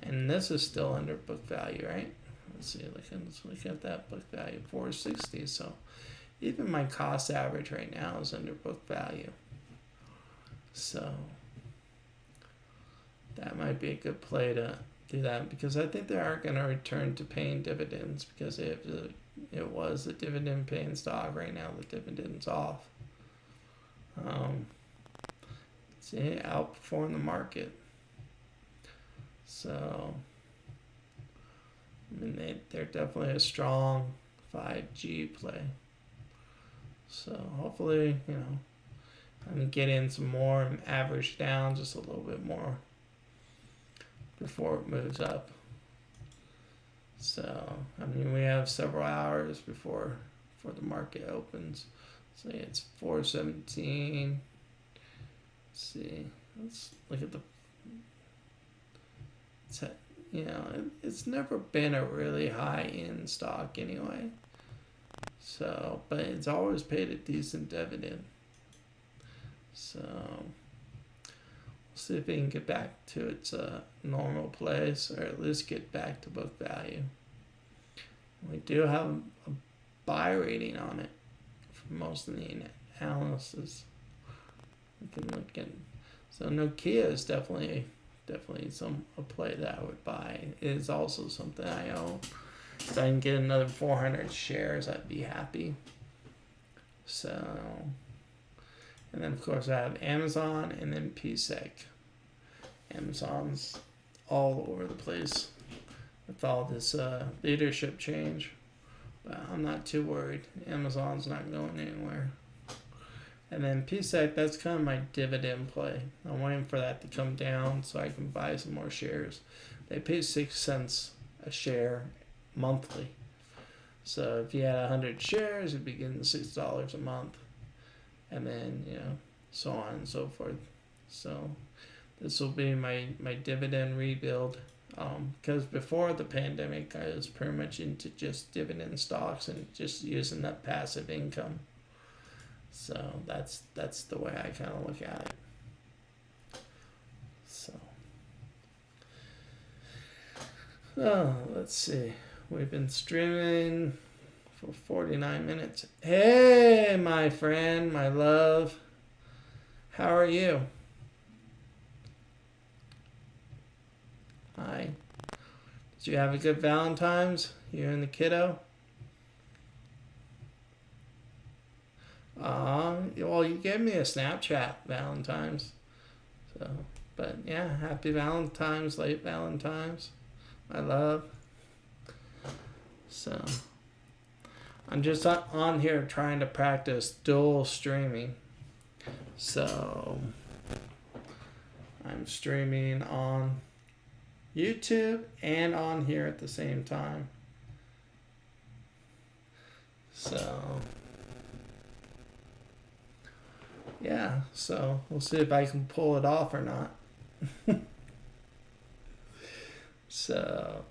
And this is still under book value, right? Let's see, let's look at that book value, 460. So even my cost average right now is under book value. So that might be a good play to do that, because I think they are going to return to paying dividends, because it was a dividend paying stock. Right now the dividend's off. See, outperform the market. So I mean, they're definitely a strong 5G play. So hopefully, you know, I can get in some more and average down just a little bit more before it moves up. So, I mean, we have several hours before the market opens. So yeah, it's 417. Let's see. Let's look at the. You know, it's never been a really high end stock anyway. So, but it's always paid a decent dividend. So, we'll see if we can get back to its normal place, or at least get back to book value. We do have a buy rating on it for most of the analysts. We can look at. So Nokia is definitely a play that I would buy. It is also something I own. If I can get another 400 shares, I'd be happy. So, and then of course I have Amazon and then PSEC. Amazon's all over the place with all this leadership change. But I'm not too worried. Amazon's not going anywhere. And then PSEC, that's kind of my dividend play. I'm waiting for that to come down so I can buy some more shares. They pay 6 cents a share monthly. So if you had 100 shares, you'd be getting $6 a month. And then, so on and so forth. So this will be my dividend rebuild. Because before the pandemic, I was pretty much into just dividend stocks and just using that passive income. So that's the way I kind of look at it. So, let's see. We've been streaming for 49 minutes. Hey, my friend, my love. How are you? Hi. Did you have a good Valentine's? You and the kiddo? Well, you gave me a Snapchat Valentine's. So, but yeah, happy Valentine's, late Valentine's. My love. So, I'm just on here trying to practice dual streaming. So, I'm streaming on YouTube and on here at the same time. So, yeah, so we'll see if I can pull it off or not. So,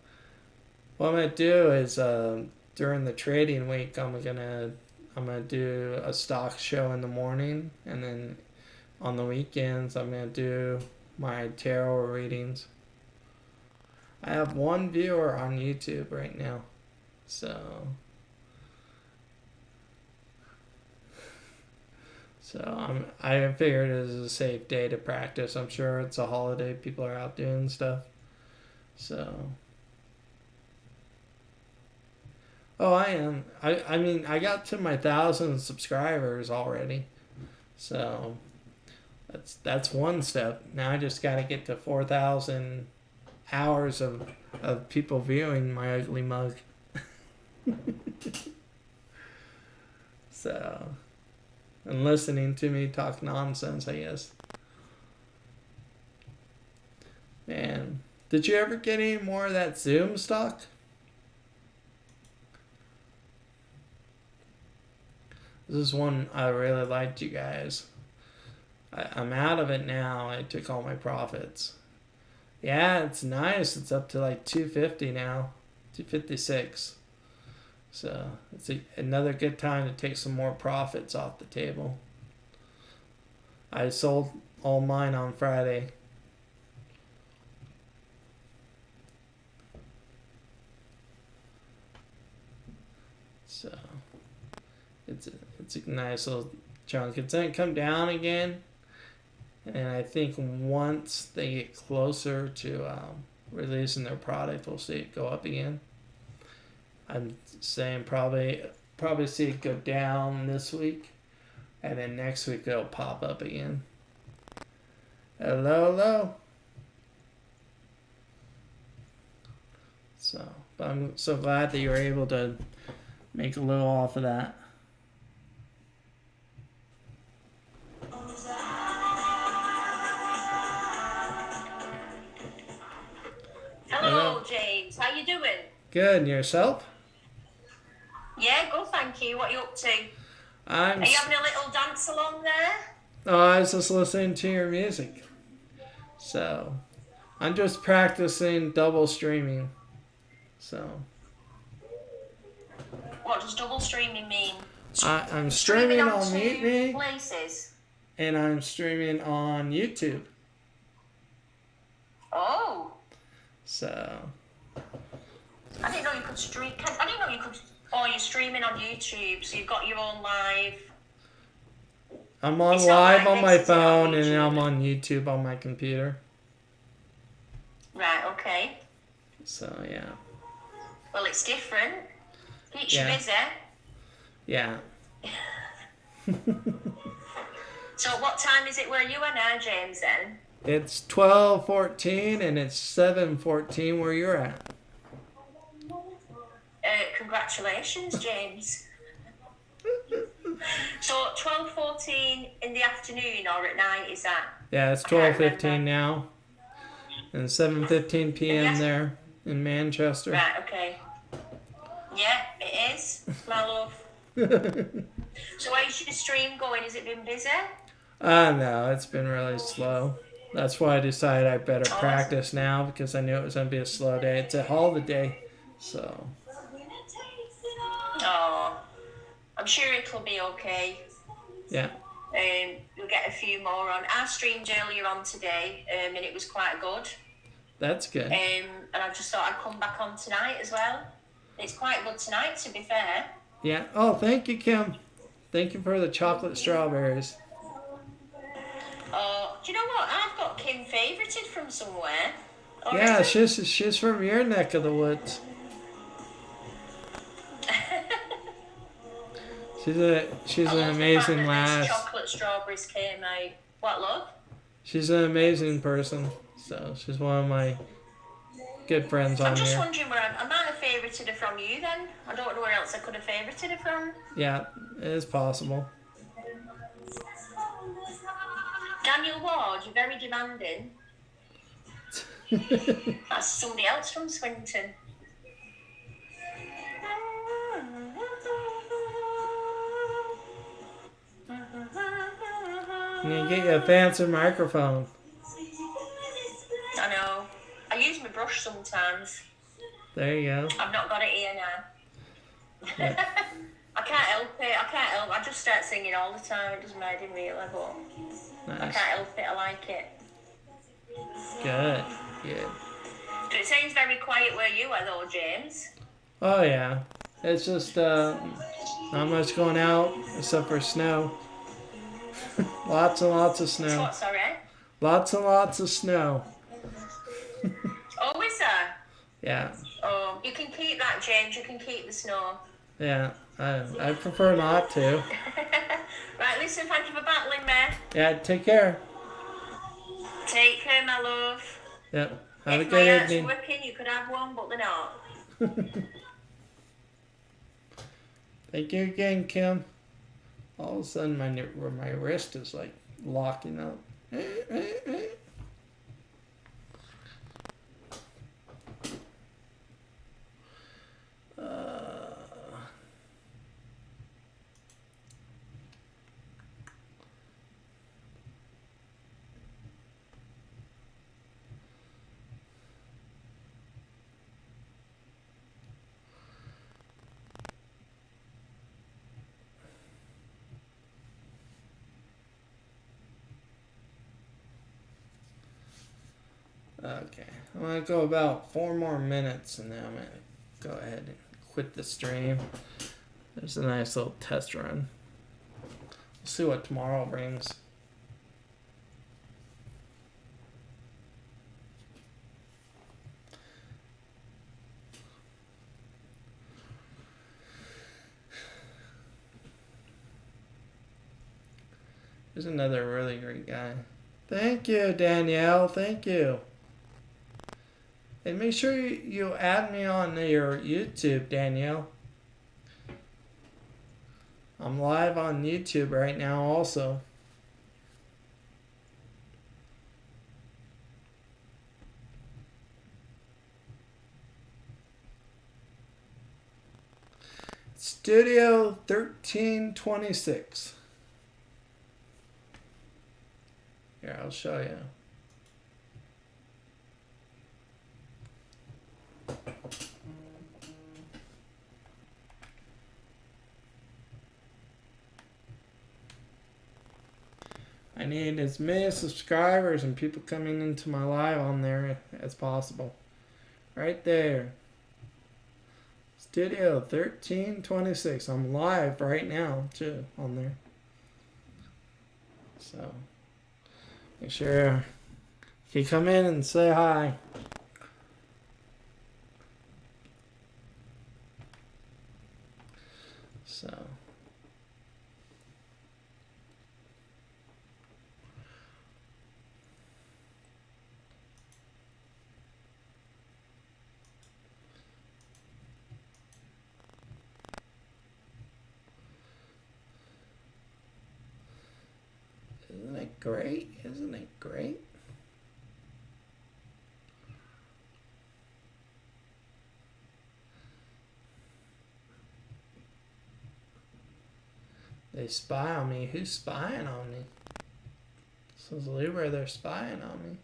what I'm gonna do is during the trading week, I'm gonna do a stock show in the morning, and then on the weekends, I'm gonna do my tarot readings. I have one viewer on YouTube right now, so I figured it was a safe day to practice. I'm sure it's a holiday, people are out doing stuff. So, I am. I mean, I got to my 1,000 subscribers already, so that's one step. Now I just got to get to 4,000 hours of people viewing my ugly mug. So, and listening to me talk nonsense, I guess. Man, did you ever get any more of that Zoom stock? This is one I really liked, you guys. I'm out of it now. I took all my profits. Yeah, it's nice. It's up to like 250 now, 256. So it's another good time to take some more profits off the table. I sold all mine on Friday. So it's a nice little chunk. It's gonna come down again, and I think once they get closer to releasing their product, we'll see it go up again. I'm saying probably see it go down this week, and then next week it'll pop up again. Hello. So, but I'm so glad that you were able to make a little off of that. Hello, James. How you doing? Good, and yourself? Yeah, good, thank you. What are you up to? Are you having a little dance along there? Oh, I was just listening to your music. So, I'm just practicing double streaming. So. What does double streaming mean? I'm streaming on two Mutiny, places. and I'm streaming on YouTube. Oh. So. I didn't know you could stream. I didn't know you could. Oh, you're streaming on YouTube, so you've got your own live. I'm on It's not live like on my next to it on phone, and then YouTube. I'm on YouTube on my computer. Right. Okay. So yeah. Well, it's different. Keeps Yeah. you busy. Yeah. So, what time is it where you are now, James? Then. It's 12:14 and it's 7:14 where you're at. Congratulations, James. So 12:14 in the afternoon or at night, is that? Yeah, it's I can't 12:15 now. And 7:15 p.m. Yes. there in Manchester. Right, okay. Yeah, it is, my love. So how's your stream going? Has it been busy? No, it's been really slow. That's why I decided I better Oh, practice now because I knew it was going to be a slow day. It's a holiday, so Oh, I'm sure it'll be okay. yeah. You'll get a few more on. I streamed earlier on today, and it was quite good. That's good. And I just thought I'd come back on tonight as well. It's quite good tonight, to be fair. Yeah. Oh, thank you, Kim. Thank you for the chocolate strawberries. Do you know what? I've got Kim favorited from somewhere. Yeah, Already. she's from your neck of the woods. She's I an love amazing the fact that lass. this chocolate strawberries came out. What, love? She's an amazing person. So she's one of my good friends I'm on just here. wondering where I might have favorited her from you then. I don't know where else I could have favorited her from. Yeah, it is possible. Daniel Ward, you're very demanding. That's somebody else from Swinton. You get you a fancy microphone. I know. I use my brush sometimes. There you go. I've not got it here now. Yeah. I can't help it. I just start singing all the time. It doesn't matter really, but I Nice. can't help it. I like it. Good. Good. So it sounds very quiet where you are though, James. Oh yeah. It's just not much going out except for snow. Lots and lots of It's snow. what, sorry? Lots and lots of snow. Oh, is there? Yeah. Oh, you can keep that, James. You can keep the snow. Yeah. I prefer not to. Right, listen, thank you for battling me. Yeah, take care. Take care, my love. Yep. Have a If my good heart's evening. working, you could have one, but they're not. Thank you again, Kim. All of a sudden, my wrist is like locking up. Okay, I'm gonna go about 4 more minutes and then I'm gonna go ahead and quit the stream. There's a nice little test run. We'll see what tomorrow brings. There's another really great guy. Thank you, Danielle. Thank you. And make sure you add me on your YouTube, Danielle. I'm live on YouTube right now also. Studio 1326. Here, I'll show you. I need as many subscribers and people coming into my live on there as possible. Right there. Studio 1326. I'm live right now too on there. So make sure you come in and say hi. So great? Isn't it great? They spy on me. Who's spying on me? Says Libra, they're spying on me.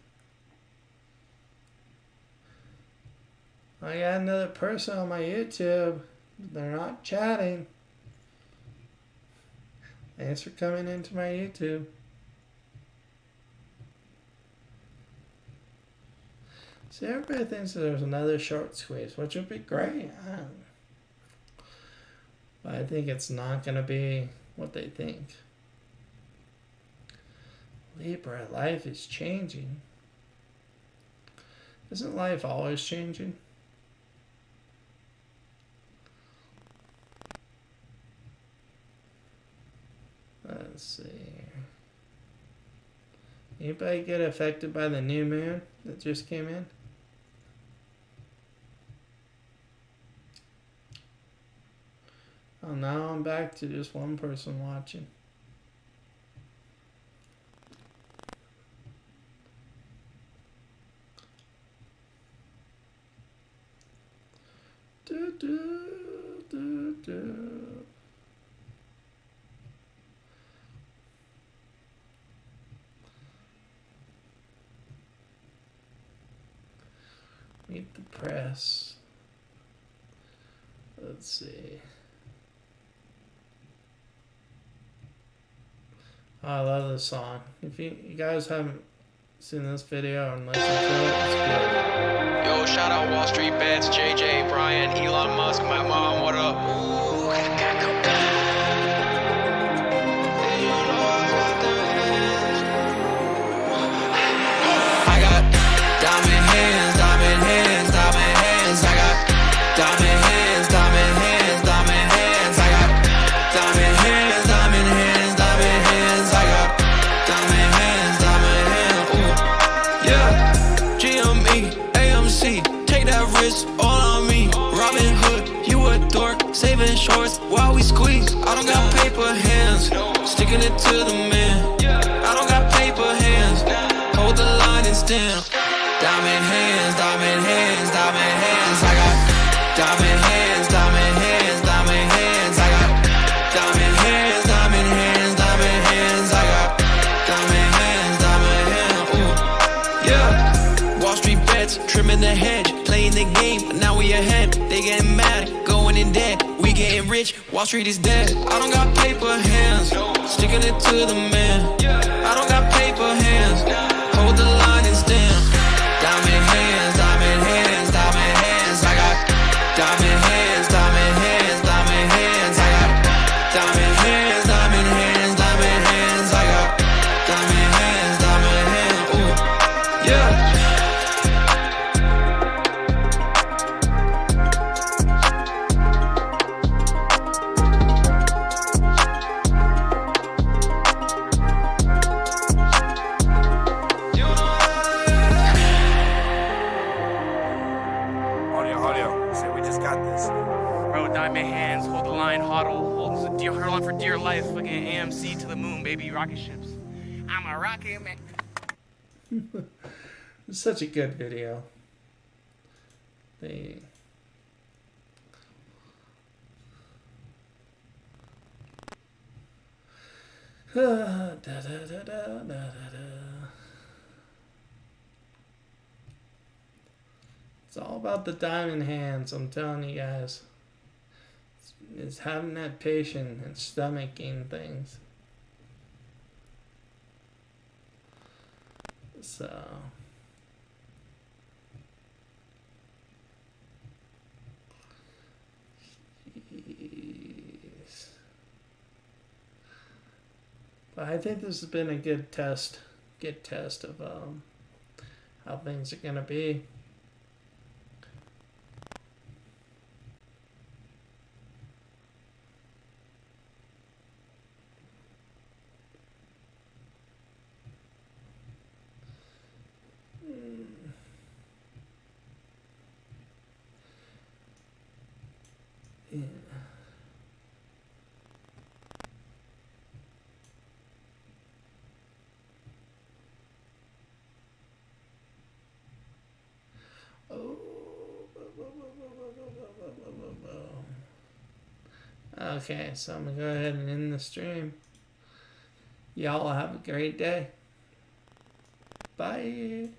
I got another person on my YouTube. They're not chatting. Thanks for coming into my YouTube. See, everybody thinks there's another short squeeze, which would be great. But I think it's not going to be what they think. Libra, life is changing. Isn't life always changing? Let's see. Anybody get affected by the new moon that just came in? Oh, now I'm back to just one person watching. Do, do, do, do. Meet the press. Let's see. Oh, I love this song. If you guys haven't seen this video and listened to it, it's good. Yo, shout out Wall Street Bets, JJ, Brian, Elon Musk, my mom, what up? Ooh, I got diamond hands, diamond hands, diamond hands. I got diamond hands, diamond hands, diamond hands. I got diamond hands, diamond hands, diamond hands. I got diamond hands, diamond hands. Ooh, yeah. GME, AMC, take that risk all on me. Robin Hood, you a dork, saving shorts while we squeeze. I don't got paper hands, sticking it to the man. I don't got paper hands, hold the line and stand. Diamond hands, diamond hands, diamond hands. I got diamond hands, diamond hands, diamond hands. I got diamond hands, diamond hands, diamond hands. I got diamond hands, diamond hands. Ooh, yeah. Wall Street Bets, trimming the hedge, playing the game, but now we ahead. They getting mad, going in debt. We getting rich, Wall Street is dead. I don't got paper hands, sticking it to the man. I don't got paper hands, hold the line and stand. Diamond hands, diamond hands, diamond hands. I got diamond hands, diamond hands, diamond hands. I got diamond hands, diamond hands, diamond hands. I got diamond hands, diamond hands. Ooh, yeah. Audio. Say we just got this. Bro, diamond hands, hold the line, hold on for dear life. Fucking AMC to the moon, baby, rocket ships. I'm a rocket man. It's such a good video. They da, da, da, da, da, da. It's all about the diamond hands, I'm telling you guys. It's having that patience and stomaching things. So jeez. But I think this has been a good test of how things are gonna be. Yeah. Okay, so I'm gonna go ahead and end the stream. Y'all have a great day. Bye.